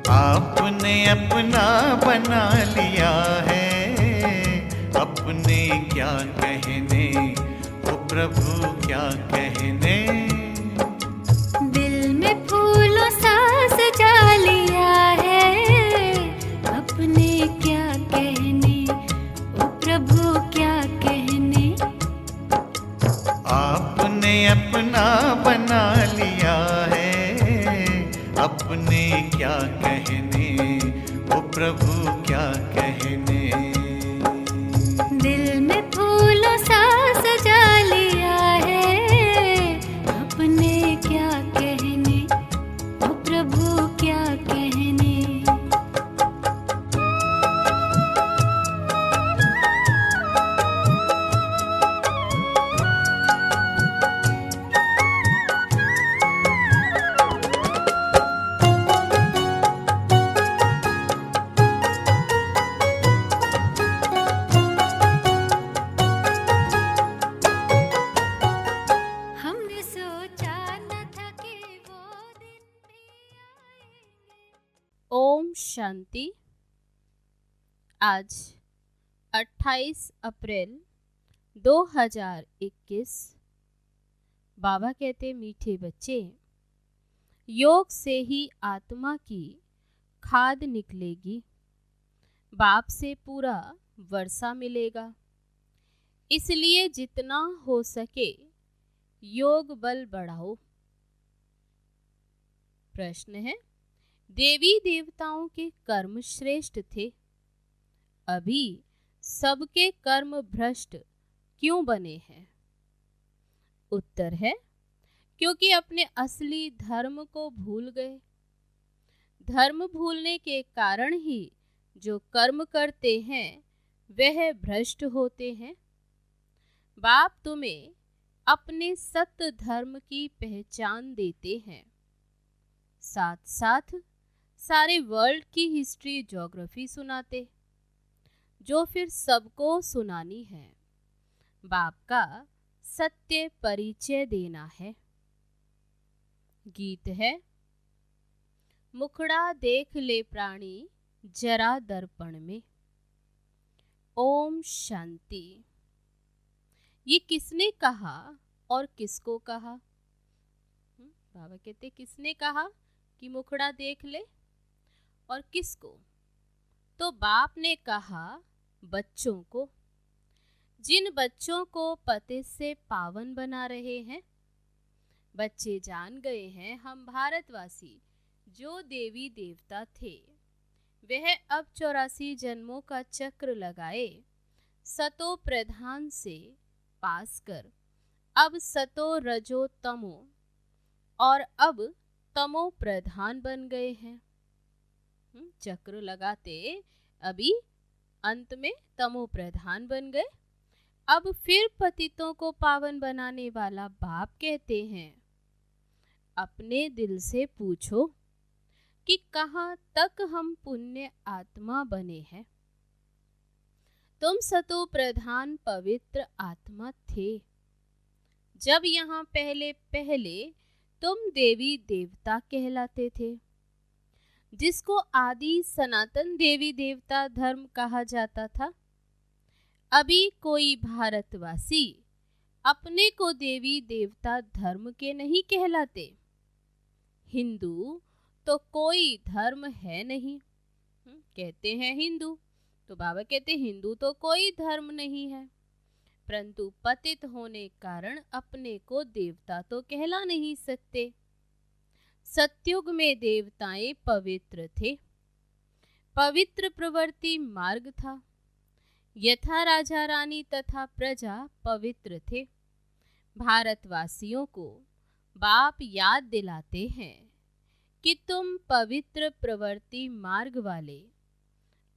आपने अपना बना लिया है, अपने क्या कहने, ओ प्रभु क्या कहने। दिल में फूलों सा सजा लिया है, अपने क्या कहने, ओ प्रभु क्या कहने। आपने अपना बना लिया है, अपने क्या कहने, ओ प्रभु क्या कहने। दिल में फूलों सा सजा लिया है, अपने क्या कहने, ओ प्रभु क्या कहने। हमने सोचा न था कि वो दिन भी आएंगे। ओम शांति। आज 28 अप्रैल 2021। बाबा कहते मीठे बच्चे, योग से ही आत्मा की खाद निकलेगी, बाप से पूरा वर्षा मिलेगा। इसलिए जितना हो सके योग बल बढ़ाओ। प्रश्न है, देवी देवताओं के कर्म श्रेष्ठ थे, अभी सबके कर्म भ्रष्ट क्यों बने हैं? उत्तर है, क्योंकि अपने असली धर्म को भूल गए। धर्म भूलने के कारण ही जो कर्म करते हैं वह भ्रष्ट होते हैं। बाप तुम्हें अपने सत्य धर्म की पहचान देते हैं, साथ साथ सारे वर्ल्ड की हिस्ट्री ज्योग्राफी सुनाते, जो फिर सबको सुनानी है। बाप का सत्य परिचय देना है। गीत है, मुखड़ा देख ले प्राणी जरा दर्पण में। ओम शांति। ये किसने कहा और किसको कहा? बाबा कहते किसने कहा कि मुखड़ा देख ले और किसको? तो बाप ने कहा बच्चों को, जिन बच्चों को पति से पावन बना रहे हैं। बच्चे जान गए हैं हम भारतवासी जो देवी देवता थे वह अब 84 जन्मों का चक्र लगाए सतो प्रधान से पास कर अब सतो रजो तमो और अब तमो प्रधान बन गए हैं। चक्र लगाते अभी अंत में तमो प्रधान बन गए। अब फिर पतितों को पावन बनाने वाला बाप कहते हैं, अपने दिल से पूछो कि कहाँ तक हम पुण्य आत्मा बने हैं। तुम सतो प्रधान पवित्र आत्मा थे जब यहाँ पहले पहले तुम देवी देवता कहलाते थे, जिसको आदि सनातन देवी देवता धर्म कहा जाता था। अभी कोई भारतवासी अपने को देवी देवता धर्म के नहीं कहलाते। हिंदू तो कोई धर्म है नहीं। कहते हैं हिंदू, तो बाबा कहते हिंदू तो कोई धर्म नहीं है, परंतु पतित होने कारण अपने को देवता तो कहला नहीं सकते। सतयुग में देवताएं पवित्र थे, पवित्र प्रवृत्ति मार्ग था। यथा राजा रानी तथा प्रजा पवित्र थे। भारतवासियों को बाप याद दिलाते हैं कि तुम पवित्र प्रवृत्ति मार्ग वाले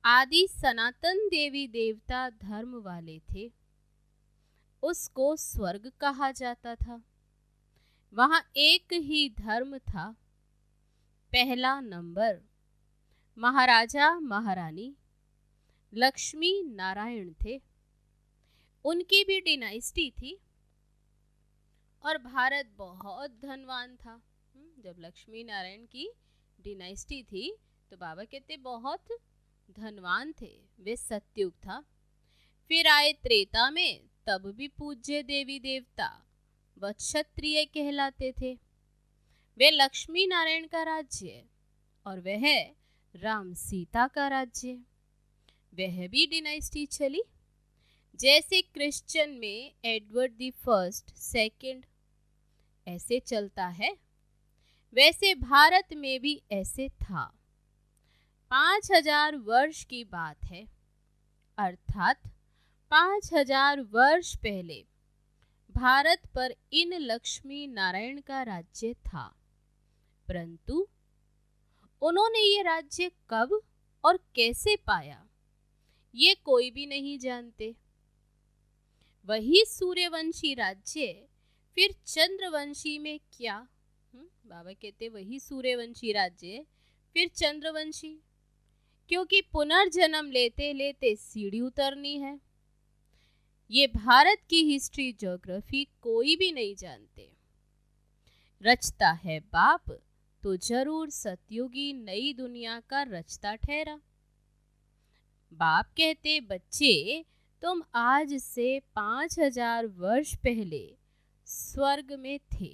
आदि सनातन देवी देवता धर्म वाले थे। उसको स्वर्ग कहा जाता था। वहाँ एक ही धर्म था। पहला नंबर महाराजा महारानी लक्ष्मी नारायण थे। उनकी भी डिनाइस्टी थी और भारत बहुत धनवान था। जब लक्ष्मी नारायण की डिनाइस्टी थी तो बाबा कहते बहुत धनवान थे, वे सतयुग था। फिर आए त्रेता में, तब भी पूज्य देवी देवता व क्षत्रिय कहलाते थे। वे लक्ष्मी नारायण का राज्य और वह राम सीता का राज्य, वह भी डिनाइस्टी चली। जैसे क्रिश्चियन में एडवर्ड द फर्स्ट सेकंड ऐसे चलता है, वैसे भारत में भी ऐसे था। 5000 वर्ष की बात है, अर्थात 5000 वर्ष पहले भारत पर इन लक्ष्मी नारायण का राज्य था। परंतु उन्होंने ये राज्य कब और कैसे पाया, ये कोई भी नहीं जानते। वही सूर्यवंशी राज्य फिर चंद्रवंशी में क्या? बाबा कहते वही सूर्यवंशी राज्य फिर चंद्रवंशी, क्योंकि पुनर्जन्म लेते लेते सीढ़ी उतरनी है। ये भारत की हिस्ट्री ज्योग्राफी कोई भी नहीं जानते। रचता है बाप तो जरूर सतयुगी नई दुनिया का रचता ठहरा। बाप कहते बच्चे तुम आज से 5000 वर्ष पहले स्वर्ग में थे।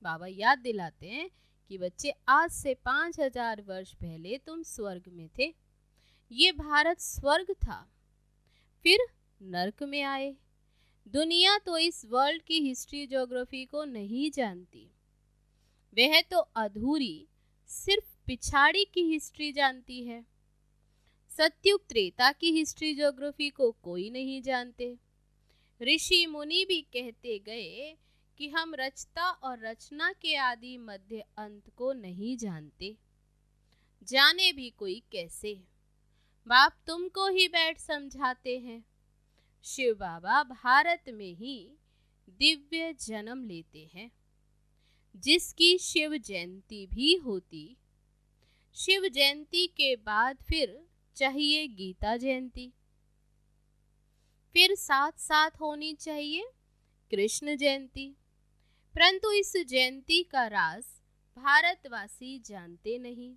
बाबा याद दिलाते हैं कि बच्चे आज से 5000 वर्ष पहले तुम स्वर्ग में थे। ये भारत स्वर्ग था, फिर नर्क में आए। दुनिया तो इस वर्ल्ड की हिस्ट्री ज्योग्राफी को नहीं जानती, वह तो अधूरी सिर्फ पिछाड़ी की हिस्ट्री जानती है। सतयुग त्रेता की हिस्ट्री ज्योग्राफी को कोई नहीं जानते। ऋषि मुनि भी कहते गए कि हम रचता और रचना के आदि मध्य अंत को नहीं जानते, जाने भी कोई कैसे। बाप तुमको ही बैठ समझाते हैं। शिव बाबा भारत में ही दिव्य जन्म लेते हैं, जिसकी शिव जयंती भी होती। शिव जयंती के बाद फिर चाहिए गीता जयंती, फिर साथ साथ होनी चाहिए कृष्ण जयंती। परंतु इस जयंती का राज भारतवासी जानते नहीं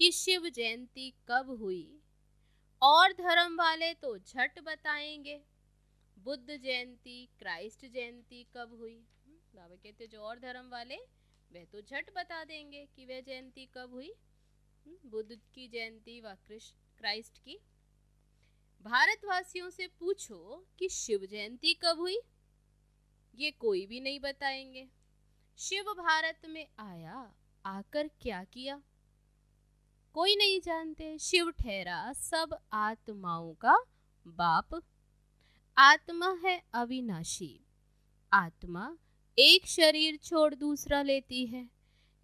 कि शिव जयंती कब हुई। और धर्म वाले तो झट बताएंगे बुद्ध जयंती, क्राइस्ट जयंती कब हुई। बाबा कहते जो और धर्म वाले वह तो झट बता देंगे कि वह जयंती कब हुई, बुद्ध की जयंती व क्राइस्ट की। भारतवासियों से पूछो कि शिव जयंती कब हुई, ये कोई भी नहीं बताएंगे। शिव भारत में आया, आकर क्या किया, कोई नहीं जानते। शिव ठहरा सब आत्माओं का बाप। आत्मा है अविनाशी। आत्मा एक शरीर छोड़ दूसरा लेती है।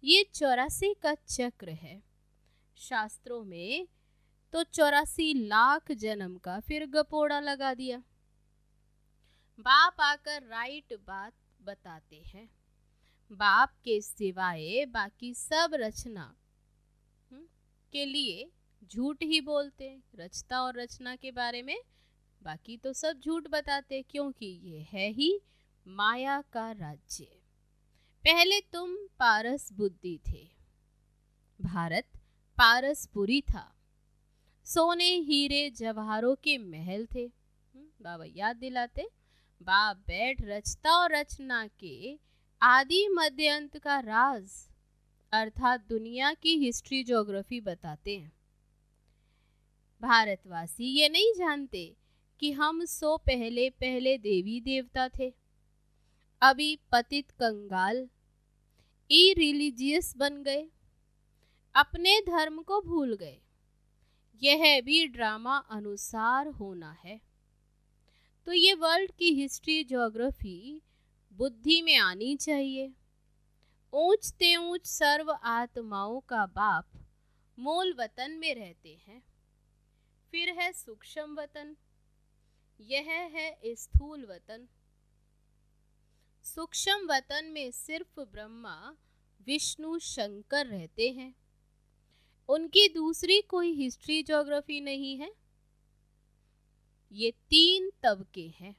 ये 84 का चक्र है। शास्त्रों में तो 84 लाख जन्म का फिर गपोड़ा लगा दिया। बाप आकर राइट बात बताते हैं। बाप के सिवाय बाकी सब रचना के लिए झूठ ही बोलते। रचता और रचना के बारे में बाकी तो सब झूठ बताते, क्योंकि ये है ही माया का राज्य। पहले तुम पारस बुद्धि थे, भारत पारसपुरी था। सोने हीरे जवाहरों के महल थे। बाबा याद दिलाते, बाप बैठ रचता और रचना के आदि मध्य अंत का राज अर्थात दुनिया की हिस्ट्री ज्योग्राफी बताते हैं। भारतवासी ये नहीं जानते कि हम सो पहले पहले देवी देवता थे, अभी पतित कंगाल इरिलीजियस बन गए, अपने धर्म को भूल गए। यह भी ड्रामा अनुसार होना है। तो ये वर्ल्ड की हिस्ट्री ज्योग्राफी बुद्धि में आनी चाहिए। ऊंचते ऊंच सर्व आत्माओं का बाप मूल वतन में रहते हैं। फिर है सूक्ष्म वतन, यह है स्थूल वतन। सूक्ष्म वतन में सिर्फ ब्रह्मा विष्णु शंकर रहते हैं। उनकी दूसरी कोई हिस्ट्री ज्योग्राफी नहीं है। ये 3 तबके हैं,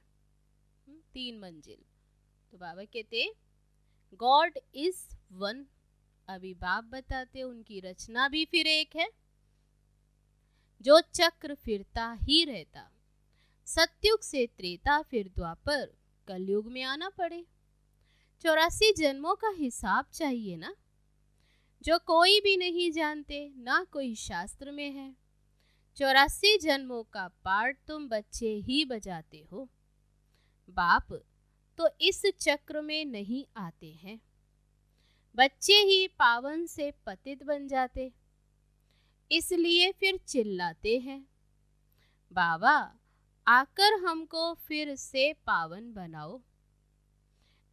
3 मंजिल। तो बाबा कहते गॉड इज वन अभी बाप बताते उनकी रचना भी फिर एक है, जो चक्र फिरता ही रहता। सतयुग से त्रेता फिर द्वापर, कलयुग में आना पड़े। 84 जन्मों का हिसाब चाहिए ना, जो कोई भी नहीं जानते, ना कोई शास्त्र में है। 84 जन्मों का पाठ तुम बच्चे ही बजाते हो। बाप तो इस चक्र में नहीं आते हैं, बच्चे ही पावन से पतित बन जाते, इसलिए फिर चिल्लाते हैं, बाबा आकर हमको फिर से पावन बनाओ।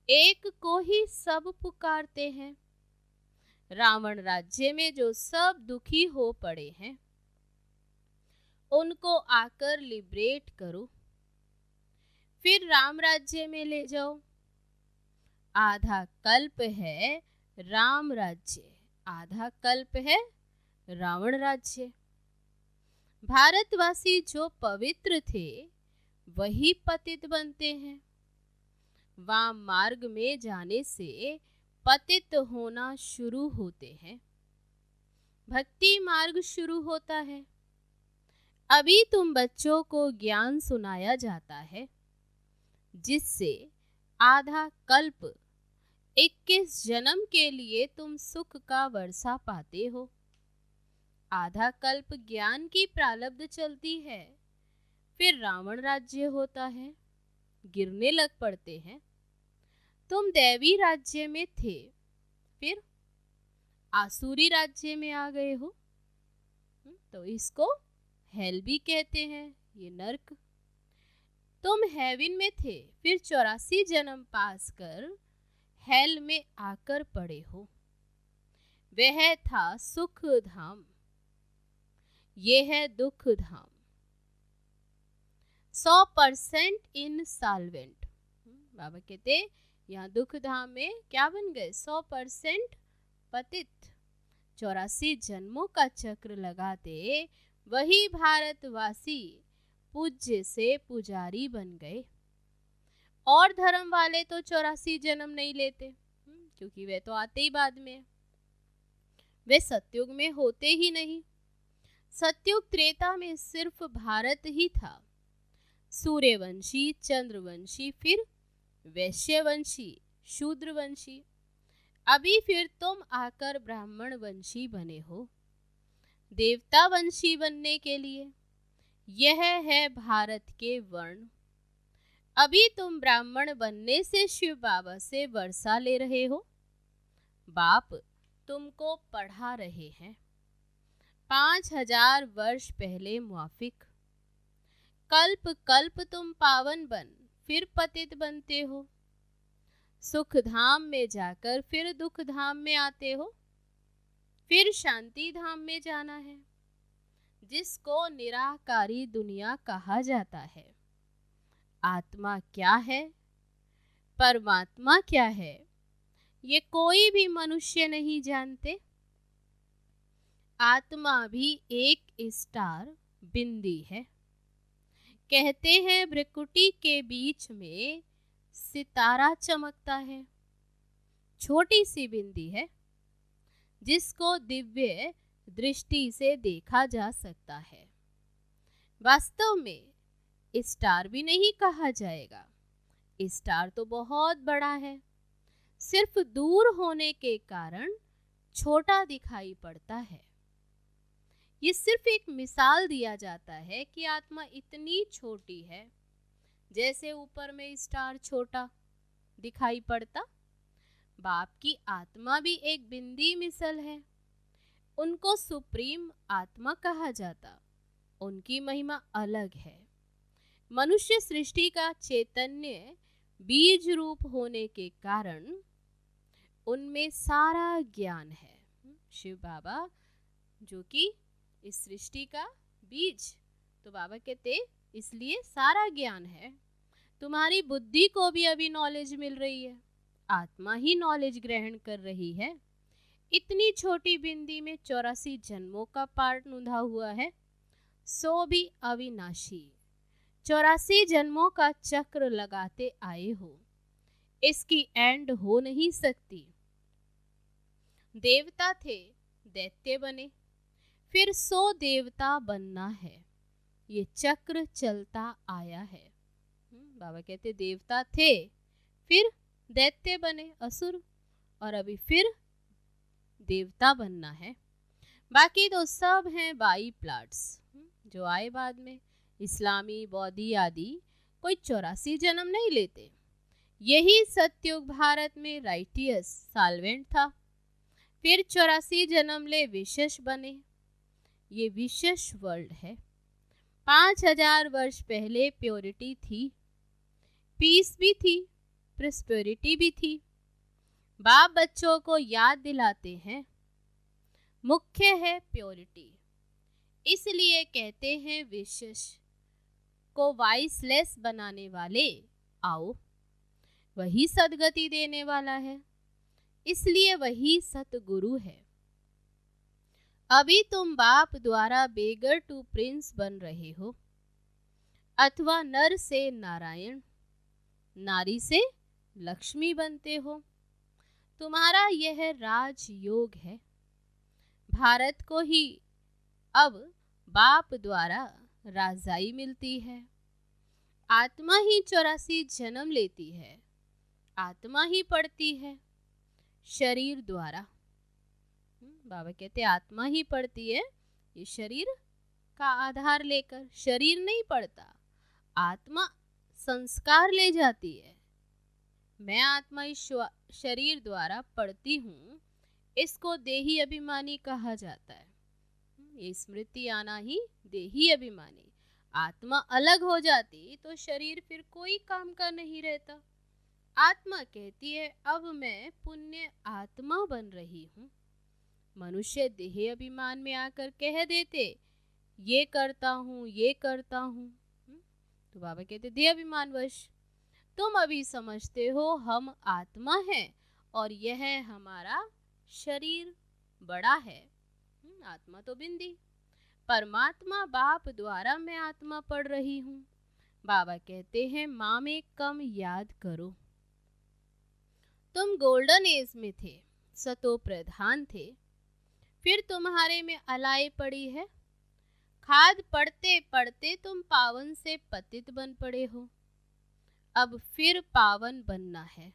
एक को ही सब पुकारते हैं। रावण राज्य में जो सब दुखी हो पड़े हैं, उनको आकर लिबरेट करो, फिर राम राज्य में ले जाओ। आधा कल्प है राम राज्य, आधा कल्प है रावण राज्य। भारतवासी जो पवित्र थे वही पतित बनते हैं। वाम मार्ग में जाने से पतित होना शुरू होते हैं, भक्ति मार्ग शुरू होता है। अभी तुम बच्चों को ज्ञान सुनाया जाता है, जिससे आधा कल्प 21 जन्म के लिए तुम सुख का वर्षा पाते हो। आधा कल्प ज्ञान की प्रारब्ध चलती है, फिर रावण राज्य होता है, गिरने लग पड़ते हैं। तुम दैवी राज्य में थे, फिर आसुरी राज्य में आ गए हो, तो इसको हेल भी कहते हैं, ये नरक। तुम हेवन में थे, फिर 84 जन्म पास कर हेल में आकर पड़े हो। वह था सुख धाम, ये है दुख धाम। 100% इंसॉल्वेंट। बाबा कहते यहाँ दुख धाम में क्या बन गए? 100% पतित। 84 जन्मों का चक्र लगाते वही भारतवासी पूज्य से पुजारी बन गए। और धर्म वाले तो 84 जन्म नहीं लेते, क्योंकि वे तो आते ही बाद में, वे सतयुग में होते ही नहीं। सतयुग त्रेता में सिर्फ भारत ही था, सूर्यवंशी, चंद्रवंशी, फिर वैश्यवंशी, शूद्रवंशी। अभी फिर तुम आकर ब्राह्मण वंशी बने हो, देवता वंशी बनने के लिए। यह है भारत के वर्ण। अभी तुम ब्राह्मण बनने से शिव बाबा से वर्षा ले रहे हो। बाप तुमको पढ़ा रहे हैं 5000 वर्ष पहले मुआफिक। कल्प कल्प तुम पावन बन फिर पतित बनते हो। सुख धाम में जाकर फिर दुख धाम में आते हो, फिर शांति धाम में जाना है, जिसको निराकारी दुनिया कहा जाता है। आत्मा क्या है, परमात्मा क्या है, ये कोई भी मनुष्य नहीं जानते। आत्मा भी एक स्टार बिंदी है। कहते हैं भ्रिकुटी के बीच में सितारा चमकता है। छोटी सी बिंदी है, जिसको दिव्य दृष्टि से देखा जा सकता है। वास्तव में स्टार भी नहीं कहा जाएगा, स्टार तो बहुत बड़ा है, सिर्फ दूर होने के कारण छोटा दिखाई पड़ता है। ये सिर्फ एक मिसाल दिया जाता है कि आत्मा इतनी छोटी है, जैसे ऊपर में स्टार छोटा दिखाई पड़ता। बाप की आत्मा भी एक बिंदी मिसल है। उनको सुप्रीम आत्मा कहा जाता, उनकी महिमा अलग है। मनुष्य सृष्टि का चैतन्य बीज रूप होने के कारण उनमें सारा ज्ञान है। शिव बाबा जो कि इस सृष्टि का बीज, तो बाबा कहते इसलिए सारा ज्ञान है। तुम्हारी बुद्धि को भी अभी नॉलेज मिल रही है, आत्मा ही नॉलेज ग्रहण कर रही है। इतनी छोटी बिंदी में 84 जन्मों का पार्ट नुंधा हुआ है, सो भी अविनाशी। 84 जन्मों का चक्र लगाते आए हो, इसकी एंड हो नहीं सकती। देवता थे, दैत्य बने, फिर 100 देवता बनना है। ये चक्र चलता आया है। बाबा कहते देवता थे, फिर दैत्य बने, असुर, और अभी फिर देवता बनना है। बाकी तो सब हैं बाई प्लाट्स जो आए बाद में, इस्लामी, बौद्धी आदि। कोई 84 जन्म नहीं लेते। यही सतयुग भारत में राइटियस साल्वेंट था, फिर 84 जन्म ले विशेष बने। ये विशेष वर्ल्ड है। 5000 वर्ष पहले प्योरिटी थी, पीस भी थी, प्रोस्पेरिटी भी थी। बाप बच्चों को याद दिलाते हैं मुख्य है प्योरिटी, इसलिए कहते हैं विशेष को वाइसलेस बनाने वाले आओ। वही सदगति देने वाला है, इसलिए वही सतगुरु है। अभी तुम बाप द्वारा बेगर टू प्रिंस बन रहे हो, अथवा नर से नारायण, नारी से लक्ष्मी बनते हो। तुम्हारा यह राजयोग है। भारत को ही अब बाप द्वारा राजाई मिलती है। आत्मा ही 84 जन्म लेती है, आत्मा ही पढ़ती है शरीर द्वारा। बाबा कहते आत्मा ही पढ़ती है, ये शरीर का आधार लेकर। शरीर नहीं पढ़ता, आत्मा संस्कार ले जाती है। मैं आत्मा इस शरीर द्वारा पढ़ती हूँ, इसको देही अभिमानी कहा जाता है। ये स्मृति आना ही देही अभिमानी। आत्मा अलग हो जाती तो शरीर फिर कोई काम का नहीं रहता। आत्मा कहती है अब मैं पुण्य आत्मा बन रही हूँ। मनुष्य देह अभिमान में आकर कह देते ये करता हूँ, ये करता हूँ। तो बाबा कहते देह अभिमान वश तुम अभी समझते हो हम आत्मा हैं और यह हमारा शरीर बड़ा है। आत्मा तो बिंदी, परमात्मा बाप द्वारा मैं आत्मा पढ़ रही हूँ। बाबा कहते हैं माँ में कम याद करो। तुम गोल्डन एज में थे, सतो प्रधान थे, फिर तुम्हारे में अलाई पड़ी है। खाद पढ़ते पढ़ते तुम पावन से पतित बन पड़े हो। अब फिर पावन बनना है,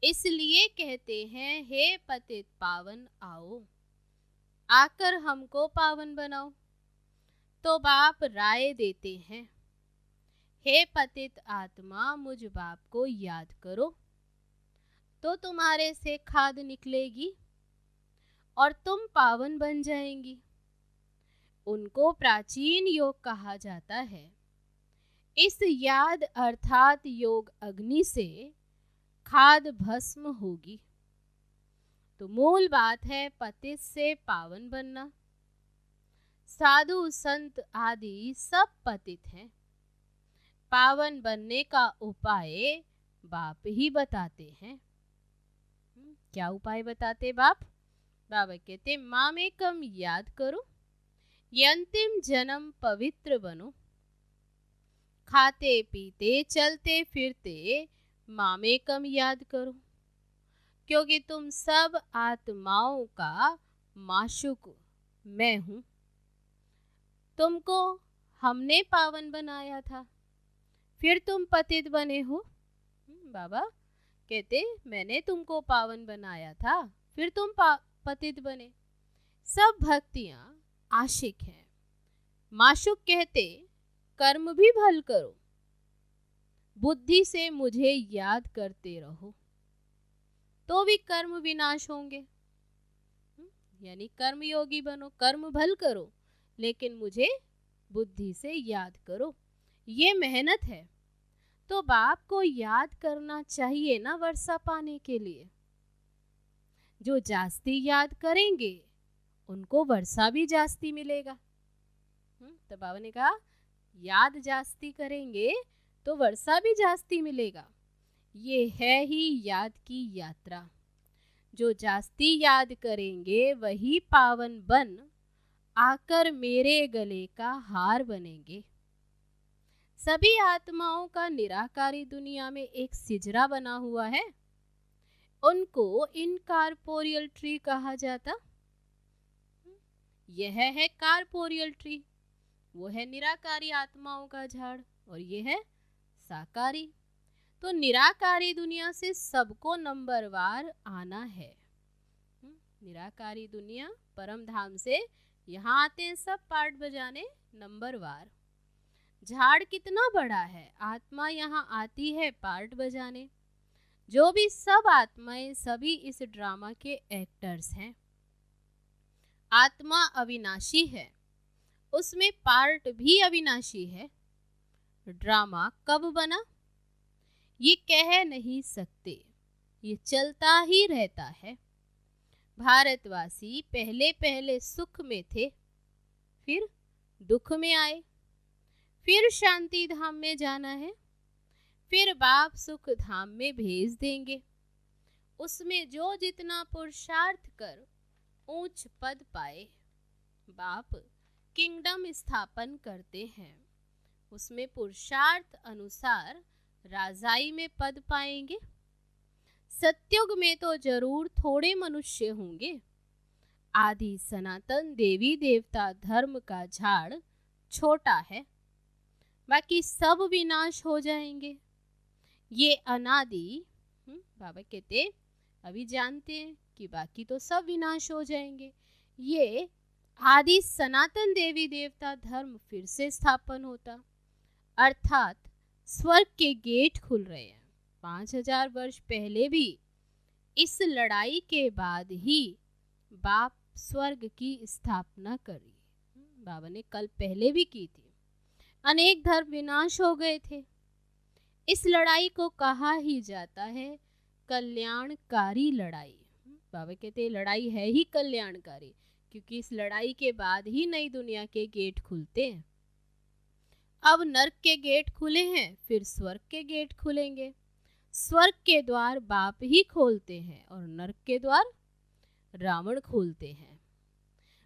इसलिए कहते हैं हे पतित पावन आओ, आकर हमको पावन बनाओ। तो बाप राय देते हैं हे पतित आत्मा मुझ बाप को याद करो, तो तुम्हारे से खाद निकलेगी और तुम पावन बन जाएंगी। उनको प्राचीन योग कहा जाता है। इस याद अर्थात योग अग्नि से खाद भस्म होगी। तो मूल बात है पतित से पावन बनना। साधु संत आदि सब पतित हैं। पावन बनने का उपाय बाप ही बताते हैं। क्या उपाय बताते बाप? बाबा कहते माँ में कम याद करो, ये अंतिम जन्म पवित्र बनो। खाते पीते चलते फिरते माँ में कम याद करो, क्योंकि तुम सब आत्माओं का माशुक मैं हूँ। तुमको हमने पावन बनाया था, फिर तुम पतित बने हो। बाबा कहते मैंने तुमको पावन बनाया था, फिर तुम पतित बने। सब भक्तियाँ आशिक हैं। माशुक कहते कर्म भी भल करो, बुद्धि से मुझे याद करते रहो, तो भी कर्म विनाश होंगे। यानी कर्म योगी बनो, कर्म भल करो, लेकिन मुझे बुद्धि से याद करो। ये मेहनत है। तो बाप को याद करना चाहिए ना वर्षा पाने के लिए। जो जास्ती याद करेंगे उनको वर्षा भी जास्ती मिलेगा। तो बाबा ने कहा याद जास्ती करेंगे तो वर्षा भी जास्ती मिलेगा। ये है ही याद की यात्रा। जो जास्ती याद करेंगे वही पावन बन आकर मेरे गले का हार बनेंगे। सभी आत्माओं का निराकारी दुनिया में एक सिजरा बना हुआ है। उनको इनकॉर्पोरियल ट्री कहा जाता। यह है कॉर्पोरियल ट्री, वो है निराकारी आत्माओं का झाड़, और ये है साकारी। तो निराकारी दुनिया से सबको नंबरवार आना है। निराकारी दुनिया परम धाम से यहाँ आते हैं सब पार्ट बजाने नंबरवार। झाड़ कितना बड़ा है, आत्मा यहाँ आती है पार्ट बजाने। जो भी सब आत्माएं सभी इस ड्रामा के एक्टर्स हैं। आत्मा अविनाशी है, उसमें पार्ट भी अविनाशी है। ड्रामा कब बना ये कह नहीं सकते, ये चलता ही रहता है। भारतवासी पहले पहले सुख में थे, फिर दुख में आए, फिर शांति धाम में जाना है, फिर बाप सुख धाम में भेज देंगे। उसमें जो जितना पुरुषार्थ कर ऊंच पद पाए, बाप किंगडम स्थापन करते हैं। उसमें पुरुषार्थ अनुसार राजाई में पद पाएंगे। सत्युग में तो जरूर थोड़े मनुष्य होंगे। आदि सनातन देवी देवता धर्म का झाड़ छोटा है, बाकी सब विनाश हो जाएंगे। ये अनादि बाबा कहते अभी जानते हैं कि बाकी तो सब विनाश हो जाएंगे। ये आदि सनातन देवी देवता धर्म फिर से स्थापन होता, अर्थात स्वर्ग के गेट खुल रहे हैं। 5000 वर्ष पहले भी इस लड़ाई के बाद ही बाप स्वर्ग की स्थापना करी। बाबा ने कल पहले भी की थी। अनेक धर्म विनाश हो गए थे। इस लड़ाई को कहा ही जाता है कल्याणकारी लड़ाई। बाबा कहते लड़ाई है ही कल्याणकारी, क्योंकि इस लड़ाई के बाद ही नई दुनिया के गेट खुलते हैं। अब नर्क के गेट खुले हैं, फिर स्वर्ग के गेट खुलेंगे। स्वर्ग के द्वार बाप ही खोलते हैं और नर्क के द्वार रावण खोलते हैं।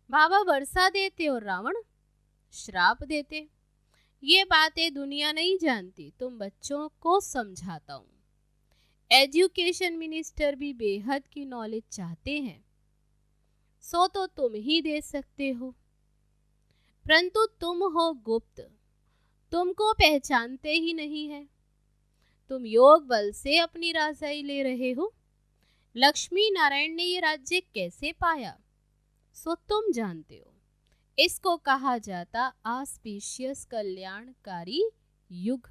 बाबा वर्षा देते और रावण श्राप देते। ये बातें दुनिया नहीं जानती, तुम बच्चों को समझाता हूँ। एजुकेशन मिनिस्टर भी बेहद की नॉलेज चाहते हैं, सो तो तुम ही दे सकते हो, परंतु तुम हो गुप्त, तुमको पहचानते ही नहीं है। तुम योग बल से अपनी राजाई ले रहे हो। लक्ष्मी नारायण ने ये राज्य कैसे पाया, सो तुम जानते हो। इसको कहा जाता ऑस्पिशियस कल्याणकारी युग,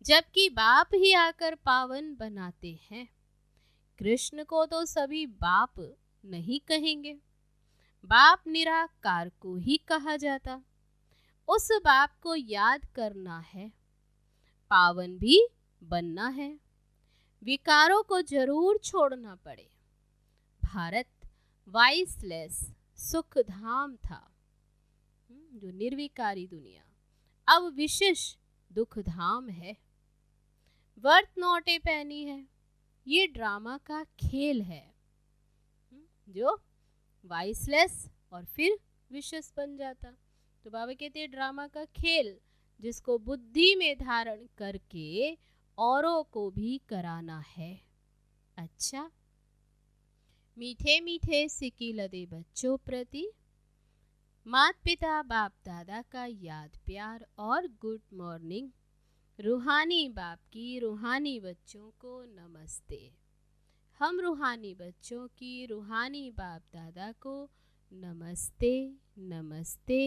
जबकि बाप ही आकर पावन बनाते हैं। कृष्ण को तो सभी बाप नहीं कहेंगे, बाप निराकार को ही कहा जाता। उस बाप को याद करना है, पावन भी बनना है, विकारों को जरूर छोड़ना पड़े। भारत वाइसलेस सुख धाम था, जो निर्विकारी दुनिया, अब विशेष दुख धाम है। वर्थ नॉट ए पैनी है। ये ड्रामा का खेल है, जो वाइसलेस और फिर विशेष बन जाता। तो बाबा कहते हैं ड्रामा का खेल, जिसको बुद्धि में धारण करके औरों को भी कराना है। अच्छा, मीठे मीठे सिक्की लदे बच्चों प्रति माता पिता बाप दादा का याद प्यार और गुड मॉर्निंग। रूहानी बाप की रूहानी बच्चों को नमस्ते। हम रूहानी बच्चों की रूहानी बाप दादा को नमस्ते नमस्ते।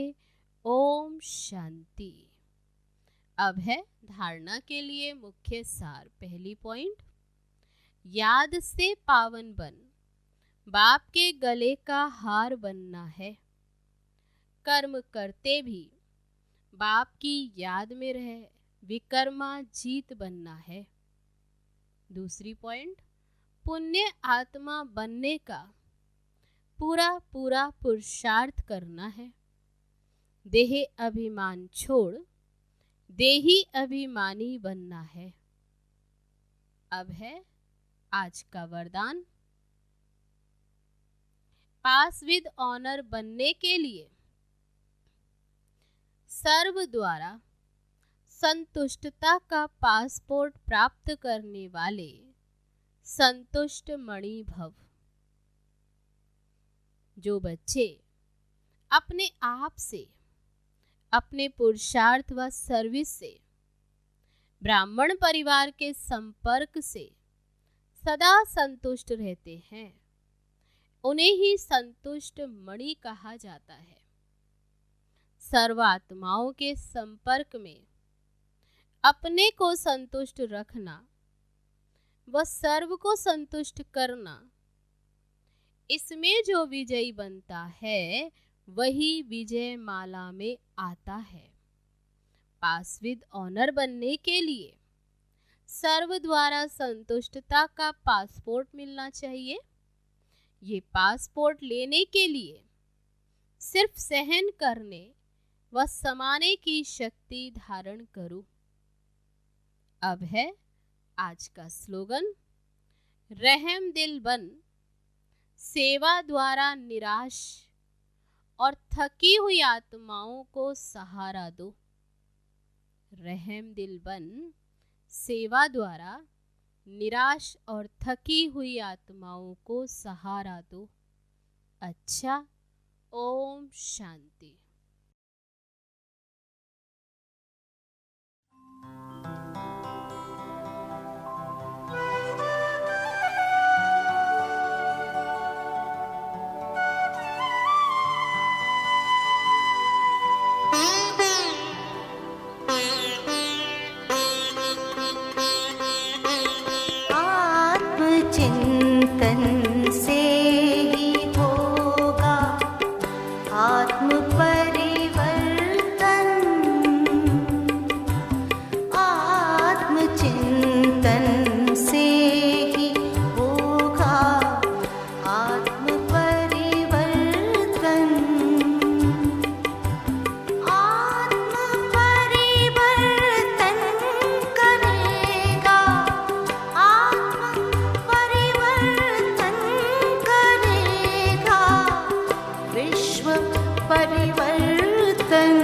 ओम शांति। अब है धारणा के लिए मुख्य सार। पहली पॉइंट, याद से पावन बन, बाप के गले का हार बनना है। कर्म करते भी बाप की याद में रहे, विकर्मा जीत बनना है। दूसरी पॉइंट, पुण्य आत्मा बनने का पूरा पूरा पुरुषार्थ करना है। देह अभिमान छोड़ देही अभिमानी बनना है। अब है आज का वरदान। पास विद ऑनर बनने के लिए सर्व द्वारा संतुष्टता का पासपोर्ट प्राप्त करने वाले संतुष्ट मणि भव। जो बच्चे अपने आप से, अपने पुरुषार्थ व सर्विस से, ब्राह्मण परिवार के संपर्क से सदा संतुष्ट रहते हैं, उन्हें ही संतुष्ट मणि कहा जाता है। सर्वात्माओं के संपर्क में अपने को संतुष्ट रखना व सर्व को संतुष्ट करना, इसमें जो विजयी बनता है वही विजय माला में आता है। पास विद ऑनर बनने के लिए सर्व द्वारा संतुष्टता का पासपोर्ट मिलना चाहिए। ये पासपोर्ट लेने के लिए सिर्फ सहन करने व समाने की शक्ति धारण करो। अब है आज का स्लोगन, रहम दिल बन, सेवा द्वारा निराश और थकी हुई आत्माओं को सहारा दो। रहम दिल बन, सेवा द्वारा निराश और थकी हुई आत्माओं को सहारा दो। अच्छा, ओम शांति। चिंतन से ही होगा आत्म परिवर्तन। आत्म चिंतन से ही होगा आत्म परिवर्तन। आत्म परिवर्तन करेगा, आत्म परिवर्तन करेगा, विश्व परिवर्तन।